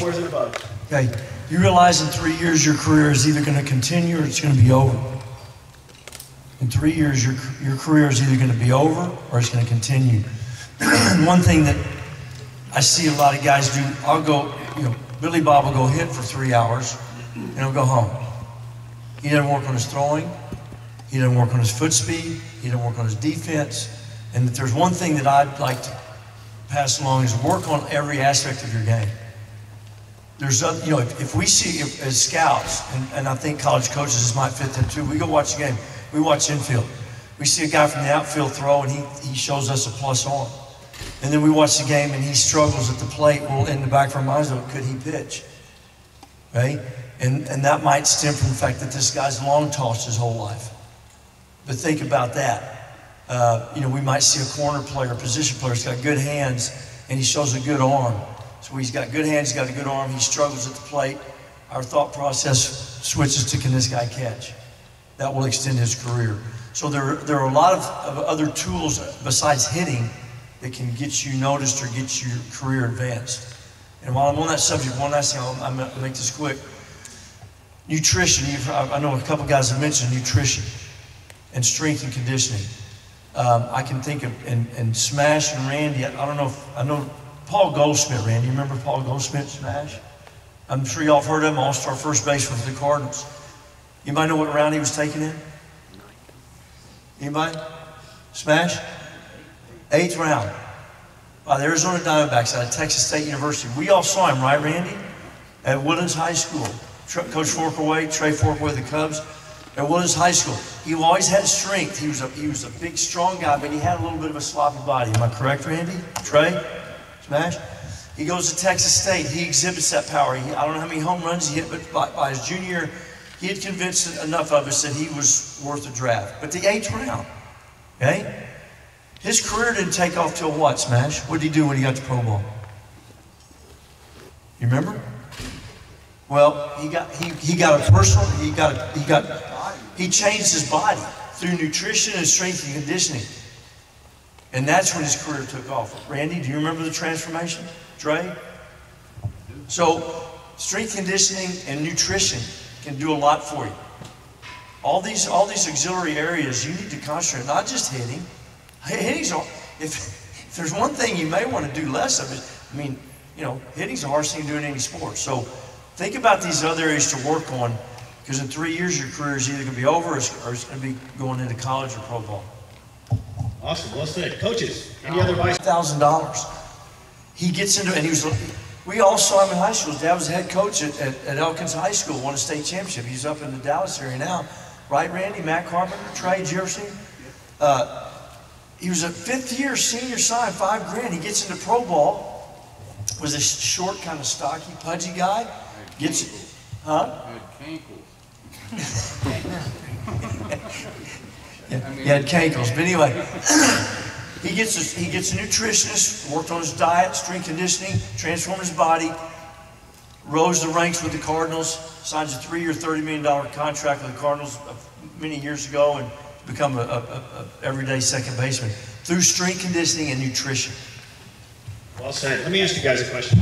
Where's it about? Okay, you realize in 3 years your career is either going to continue or it's going to be over. In 3 years your career is either going to be over or it's going to continue. And one thing that I see a lot of guys do, I'll go, Billy Bob will go hit for 3 hours and he'll go home. He doesn't work on his throwing, he doesn't work on his foot speed, he doesn't work on his defense. And if there's one thing that I'd like to pass along is work on every aspect of your game. There's, if we see, as scouts, and I think college coaches, this might fit them too, we go watch the game, we watch infield. We see a guy from the outfield throw and he shows us a plus on. And then we watch the game and he struggles at the plate. Well, in the back of our minds, could he pitch? Right? And that might stem from the fact that this guy's long tossed his whole life. But think about that. We might see a corner player, position player, he's got good hands and he shows a good arm. So he's got good hands, he's got a good arm, he struggles at the plate. Our thought process switches to, can this guy catch? That will extend his career. So there are a lot of other tools besides hitting that can get you noticed or get your career advanced. And while I'm on that subject, one last thing, I'm gonna make this quick. Nutrition, I know a couple guys have mentioned nutrition and strength and conditioning. I can think of, and Smash and Randy, I know Paul Goldschmidt, Randy, you remember Paul Goldschmidt, Smash? I'm sure y'all have heard of him, all-star first baseman for the Cardinals. You might know what round he was taken in? Anybody? Smash? 8th round by the Arizona Diamondbacks out of Texas State University. We all saw him, right, Randy? At Woodlands High School. Coach Forkaway, Trey Forkaway, the Cubs, at Woodlands High School. He always had strength. He was a big, strong guy, but he had a little bit of a sloppy body. Am I correct, Randy? Trey? Smash? He goes to Texas State. He exhibits that power. I don't know how many home runs he hit, but by his junior year, he had convinced enough of us that he was worth a draft. But the 8th round, okay? His career didn't take off till what, Smash? What did he do when he got to Pro Bowl? You remember? Well, he got a personal, he changed his body through nutrition and strength and conditioning. And that's when his career took off. Randy, do you remember the transformation? Dre? So, strength conditioning and nutrition can do a lot for you. All these auxiliary areas you need to concentrate, not just hitting. Hitting's, if there's one thing you may want to do less of it, hitting's the hardest thing to do in any sport. So think about these other areas to work on, because in 3 years your career is either going to be over or it's going to be going into college or pro ball. Awesome, well said. Coaches, any other advice? $1,000. He gets into it, and we all saw him in high school. His dad was the head coach at Elkins High School, won a state championship. He's up in the Dallas area now. Right, Randy? Matt Carpenter, Trey, did you ever see him? He was a 5th year senior sign, $5 grand. He gets into pro ball, was a short, kind of stocky, pudgy guy. Gets, huh? He had cankles, but anyway, he gets a nutritionist, worked on his diet, strength conditioning, transformed his body, rose the ranks with the Cardinals, signs a 3-year, $30 million contract with the Cardinals many years ago, and become a everyday second baseman through strength conditioning and nutrition. Well said. Let me ask you guys a question.